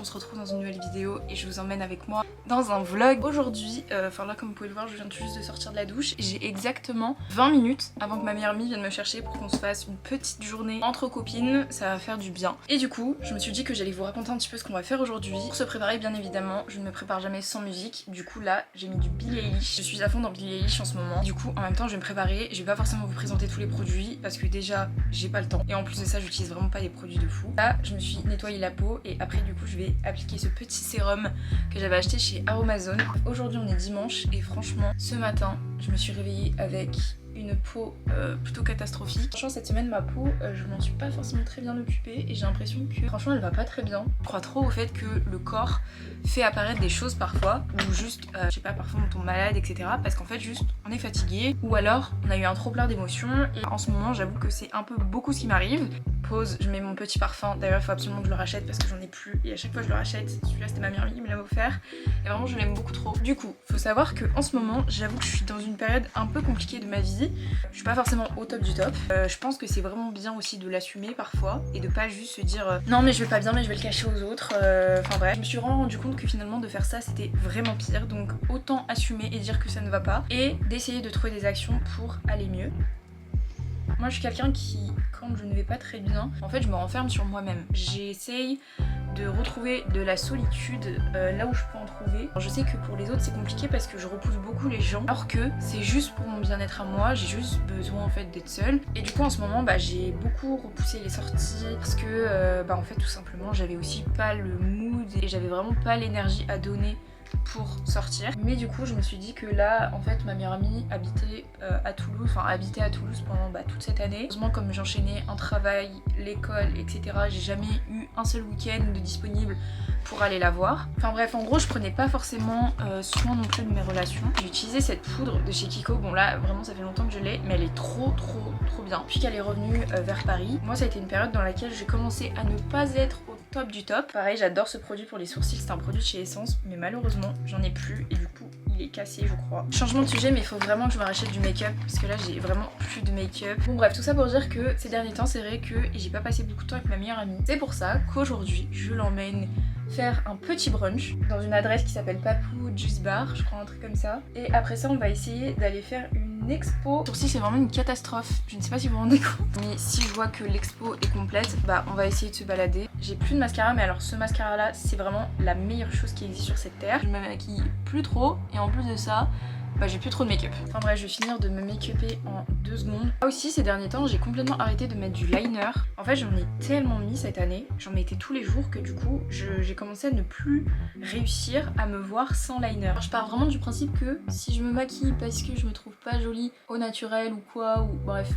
se retrouve dans une nouvelle vidéo et je vous emmène avec moi dans un vlog. Aujourd'hui, enfin là comme vous pouvez le voir, je viens tout juste de sortir de la douche. J'ai exactement 20 minutes avant que ma meilleure amie vienne me chercher pour qu'on se fasse une petite journée entre copines. Ça va faire du bien. Et du coup, je me suis dit que j'allais vous raconter un petit peu ce qu'on va faire aujourd'hui. Pour se préparer, bien évidemment, je ne me prépare jamais sans musique. Du coup là, j'ai mis du Billie Eilish. Je suis à fond dans Billie Eilish en ce moment. Du coup, en même temps, je vais me préparer. Je vais pas forcément vous présenter tous les produits parce que déjà, j'ai pas le temps. Et en plus de ça, j'utilise vraiment pas des produits de fou. Là, je me suis nettoyé la peau et après du coup, je vais appliquer ce petit sérum que j'avais acheté chez Aromazone. Aujourd'hui, on est dimanche et franchement, ce matin, je me suis réveillée avec une peau plutôt catastrophique. Franchement cette semaine ma peau je m'en suis pas forcément très bien occupée et j'ai l'impression que franchement elle va pas très bien. Je crois trop au fait que le corps fait apparaître des choses parfois ou juste je sais pas, parfois on tombe malade etc. parce qu'en fait juste on est fatigué ou alors on a eu un trop plein d'émotions et en ce moment j'avoue que c'est un peu beaucoup ce qui m'arrive. Pause, je mets mon petit parfum, d'ailleurs il faut absolument que je le rachète parce que j'en ai plus et à chaque fois je le rachète. Celui-là c'était ma meilleure amie qui me l'avait offert et vraiment je l'aime beaucoup trop. Du coup faut savoir que en ce moment j'avoue que je suis dans une période un peu compliquée de ma vie. Je suis pas forcément au top du top. Je pense que c'est vraiment bien aussi de l'assumer parfois et de pas juste se dire non mais je vais pas bien mais je vais le cacher aux autres. Enfin bref, je me suis vraiment rendu compte que finalement de faire ça c'était vraiment pire. Donc autant assumer et dire que ça ne va pas et d'essayer de trouver des actions pour aller mieux. Moi je suis quelqu'un qui, quand je ne vais pas très bien, en fait je me renferme sur moi-même. J'essaye de retrouver de la solitude là où je peux en trouver. Alors, je sais que pour les autres c'est compliqué parce que je repousse beaucoup les gens alors que c'est juste pour mon bien-être à moi, j'ai juste besoin en fait d'être seule. Et du coup en ce moment j'ai beaucoup repoussé les sorties parce que en fait tout simplement j'avais aussi pas le mood et j'avais vraiment pas l'énergie à donner pour sortir. Mais du coup je me suis dit que là en fait ma meilleure amie habitait à Toulouse, enfin habitait à Toulouse pendant toute cette année. Heureusement comme j'enchaînais un travail, l'école etc, j'ai jamais eu un seul week-end de disponible pour aller la voir. Enfin bref, en gros je prenais pas forcément soin non plus de mes relations. J'ai utilisé cette poudre de chez Kiko, bon là vraiment ça fait longtemps que je l'ai mais elle est trop bien. Puis qu'elle est revenue vers Paris, moi ça a été une période dans laquelle j'ai commencé à ne pas être au top du top. Pareil j'adore ce produit pour les sourcils, c'est un produit de chez Essence mais malheureusement j'en ai plus et du coup il est cassé je crois. Changement de sujet mais il faut vraiment que je me rachète du make-up parce que là j'ai vraiment plus de make-up. Bon bref tout ça pour dire que ces derniers temps c'est vrai que j'ai pas passé beaucoup de temps avec ma meilleure amie. C'est pour ça qu'aujourd'hui je l'emmène faire un petit brunch dans une adresse qui s'appelle Papou Juice Bar, je crois un truc comme ça. Et après ça on va essayer d'aller faire une expo. Sourcils c'est vraiment une catastrophe, je ne sais pas si vous vous rendez compte. Mais si je vois que l'expo est complète, on va essayer de se balader. J'ai plus de mascara mais alors ce mascara là c'est vraiment la meilleure chose qui existe sur cette terre. Je me maquille plus trop et en plus de ça j'ai plus trop de make-up. Enfin bref, je vais finir de me make-upper en 2 secondes. Là aussi, ces derniers temps, j'ai complètement arrêté de mettre du liner. En fait, j'en ai tellement mis cette année, j'en mettais tous les jours que du coup, j'ai commencé à ne plus réussir à me voir sans liner. Alors, je pars vraiment du principe que si je me maquille parce que je me trouve pas jolie au naturel ou quoi, ou bref,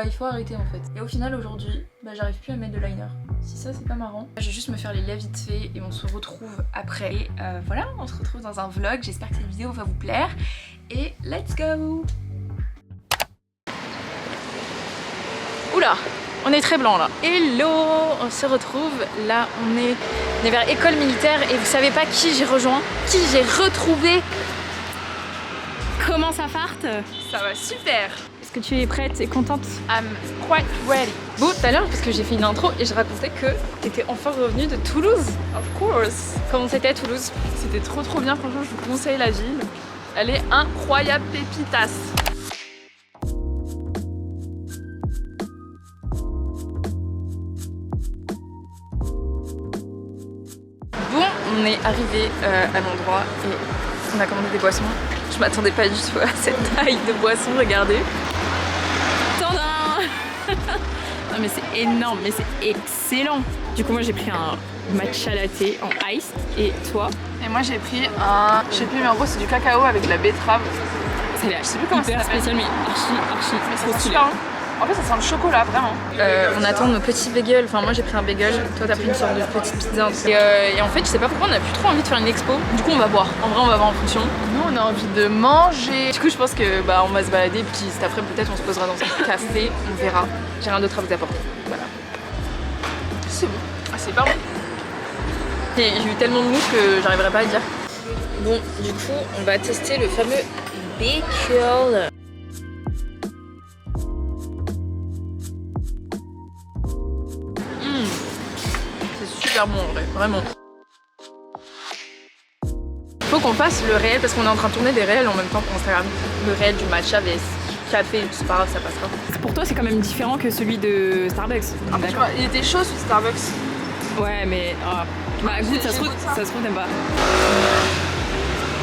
il faut arrêter en fait. Et au final, aujourd'hui, j'arrive plus à mettre de liner. Si ça, c'est pas marrant. Je vais juste me faire les lèvres vite fait et on se retrouve après. Et voilà, on se retrouve dans un vlog. J'espère que cette vidéo va vous plaire. Et let's go! Oula, on est très blanc là. Hello, on se retrouve. Là, on est vers école militaire et vous savez pas qui j'ai rejoint, qui j'ai retrouvé. Comment ça farte? Ça va super. Est-ce que tu es prête et contente? I'm quite ready. Bon, tout à l'heure, parce que j'ai fait une intro et je racontais que t'étais enfin revenue de Toulouse. Of course. Comment c'était à Toulouse? C'était trop bien, franchement, je vous conseille la ville. Elle est incroyable, pépitas. Bon, on est arrivé à l'endroit et on a commandé des boissons. Je m'attendais pas du tout à cette taille de boisson, regardez. Tadam. Non mais c'est énorme, mais c'est excellent. Du coup moi j'ai pris un matcha latte en ice et toi? Et moi j'ai pris un, je sais plus mais en gros c'est du cacao avec de la betterave. Ça a l'air je sais plus comment hyper ça s'appelle. spécial mais archi Mais trop c'est stylé. super bon. En fait ça sent le chocolat vraiment. On attend nos petits bagels, enfin moi j'ai pris un bagel, toi t'as pris une sorte de petite pizza. Et en fait je sais pas pourquoi on a plus trop envie de faire une expo. Du coup on va voir, en vrai on va voir en fonction. Nous on a envie de manger. Du coup je pense que on va se balader puis cet après peut-être on se posera dans un café, on verra. J'ai rien d'autre à vous apporter, voilà. C'est bon, c'est pas bon. J'ai eu tellement de mou que j'arriverai pas à dire. Bon du coup on va tester le fameux bagel. C'est super bon en vrai, vraiment. faut qu'on fasse le réel parce qu'on est en train de tourner des réels en même temps pour Instagram. Le réel du matcha avec café, c'est pas grave, ça passera. Pour toi, c'est quand même différent que celui de Starbucks. Ah, tu vois, il était chaud sous Starbucks. Ouais, mais bah goûte, ça se trouve t'aimes pas.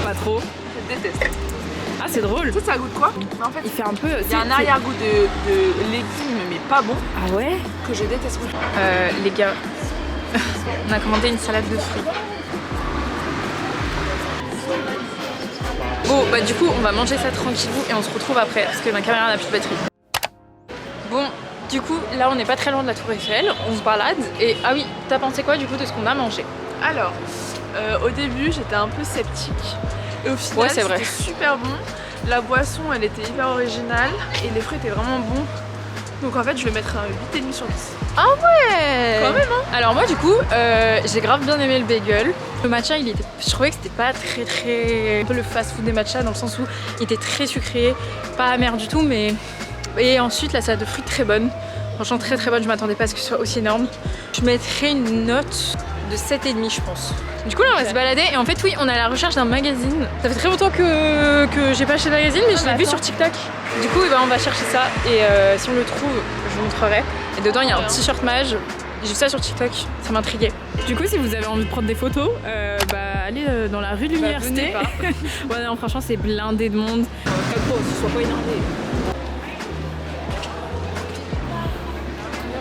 Pas trop. Je déteste. Ah, c'est drôle. Tu sais, ça goûte quoi? Mais en fait, Il fait un peu. il y a un arrière-goût de légumes, mais pas bon, Ah ouais? que je déteste. Les gars, on a commandé une salade de fruits. Bon, bah du coup, on va manger ça tranquillou et on se retrouve après parce que ma caméra n'a plus de batterie. Bon, du coup, là on n'est pas très loin de la Tour Eiffel, on se balade et ah oui, t'as pensé quoi du coup de ce qu'on a mangé? Alors, au début, j'étais un peu sceptique. Et au final, Ouais, c'est vrai. c'était super bon. La boisson, elle était hyper originale et les fruits étaient vraiment bons. Donc en fait, je vais mettre un 8,5 sur 10. Ah ouais! Quand même, hein. Alors moi du coup, j'ai grave bien aimé le bagel. Le matcha, je trouvais que c'était pas très... un peu le fast-food des matchas dans le sens où il était très sucré, pas amer du tout, mais... Et ensuite, la salade de fruits très bonne. Franchement, très bonne, je m'attendais pas à ce que ce soit aussi énorme. Je mettrais une note de 7,5 je pense. Du coup là on va se balader et en fait oui on est à la recherche d'un magazine. Ça fait très longtemps que j'ai pas acheté de magazine mais je l'ai vu sur TikTok. Du coup on va chercher ça et si on le trouve je vous montrerai. Et dedans il y a un t-shirt mage. J'ai vu ça sur TikTok, ça m'intriguait. Du coup, si vous avez envie de prendre des photos, bah allez dans la rue de l'université. Ouais, non, franchement, c'est blindé de monde. Sois pas énervé.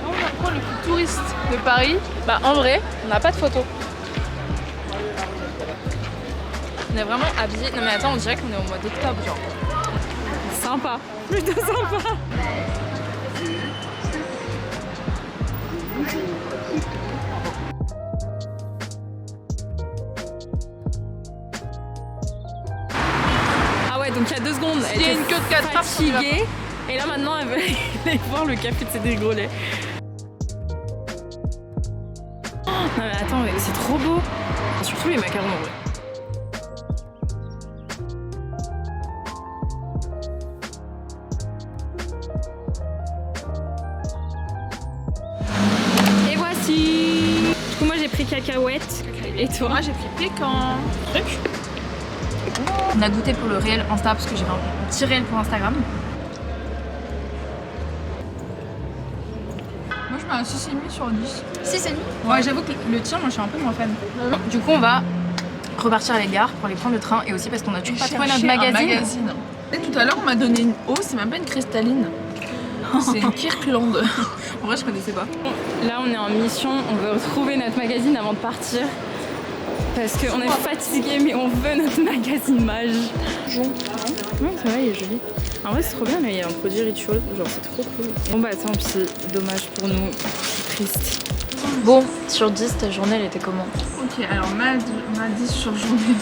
On est vraiment le plus touriste de Paris. Bah en vrai, on n'a pas de photos. On est vraiment habillés. Non mais attends, on dirait qu'on est au mois d'octobre genre. Sympa. Plutôt sympa. Ah ouais, donc il y a 2 secondes, elle Il y a était une queue de 4 heures. fatiguée. Et là maintenant, elle veut aller voir le café de Cédric Grolet. Non mais attends, mais c'est trop beau. Surtout les macarons en vrai. Et voici. Du coup moi j'ai pris cacahuète. Et toi? Moi j'ai pris pécan. On a goûté pour le réel Insta parce que j'ai fait un petit réel pour Instagram. Moi je mets un 6,5 sur 10. 6,5. Ouais, j'avoue que le tien, moi je suis un peu moins fan. Du coup, on va repartir à la gare pour aller prendre le train et aussi parce qu'on a toujours pas trouvé notre magazine. Et tout à l'heure, on m'a donné une eau, c'est même pas une cristalline. C'est une Kirkland. En vrai, je connaissais pas. Là on est en mission, on veut retrouver notre magazine avant de partir. Parce qu'on est fatigué mais on veut notre magazine mage. Ouais, ça va, il est joli. En vrai c'est trop bien, mais il y a un produit rituel, genre c'est trop cool. Bon bah tant pis, dommage pour nous, c'est triste. Bon, sur 10, ta journée elle était comment? Ok, alors ma 10 sur journée.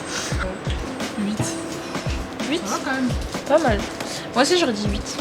8. 8? Ça va quand même. Pas mal. Moi aussi j'aurais dit 8.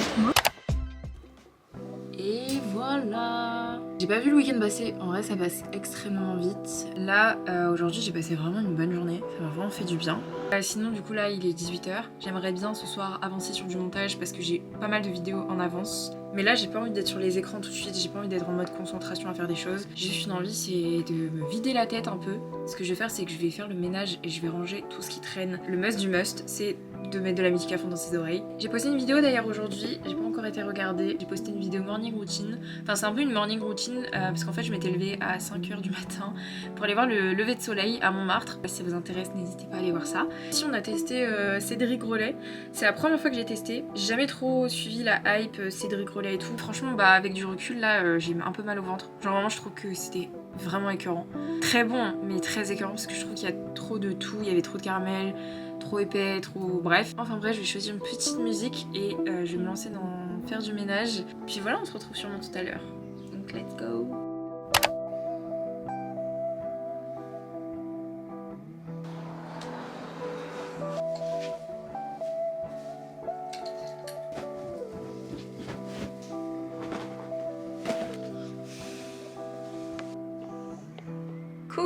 Et voilà. J'ai pas vu le week-end passer, en vrai ça passe extrêmement vite. Là, aujourd'hui j'ai passé vraiment une bonne journée, ça m'a vraiment fait du bien. Sinon du coup là il est 18h, j'aimerais bien ce soir avancer sur du montage parce que j'ai pas mal de vidéos en avance. Mais là j'ai pas envie d'être sur les écrans tout de suite, j'ai pas envie d'être en mode concentration à faire des choses. J'ai juste une envie, c'est de me vider la tête un peu. Ce que je vais faire c'est que je vais faire le ménage et je vais ranger tout ce qui traîne. Le must du must, c'est de mettre de la musique à fond dans ses oreilles. J'ai posté une vidéo d'ailleurs aujourd'hui, j'ai pas encore été regardée. J'ai posté une vidéo morning routine. Enfin c'est un peu une morning routine parce qu'en fait je m'étais levée à 5h du matin pour aller voir le lever de soleil à Montmartre. Si ça vous intéresse, n'hésitez pas à aller voir ça. Ici on a testé Cédric Grolet. C'est la première fois que j'ai testé. J'ai jamais trop suivi la hype Cédric Grolet et tout. Franchement bah avec du recul là j'ai un peu mal au ventre. Genre vraiment je trouve que c'était vraiment écœurant. Très bon mais très écœurant parce que je trouve qu'il y a trop de tout. Il y avait trop de caramel, trop épais, trop... bref. Enfin bref, je vais choisir une petite musique et je vais me lancer dans faire du ménage. Puis voilà, on se retrouve sûrement tout à l'heure. Donc let's go.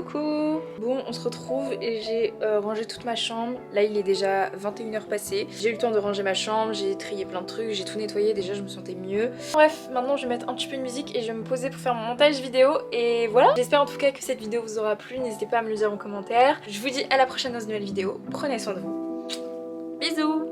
Coucou. Bon, on se retrouve et j'ai rangé toute ma chambre. Là il est déjà 21h passé. J'ai eu le temps de ranger ma chambre, j'ai trié plein de trucs, j'ai tout nettoyé, déjà je me sentais mieux. Bref, maintenant je vais mettre un petit peu de musique et je vais me poser pour faire mon montage vidéo. Et voilà, j'espère en tout cas que cette vidéo vous aura plu. N'hésitez pas à me le dire en commentaire. Je vous dis à la prochaine dans une nouvelle vidéo. Prenez soin de vous. Bisous.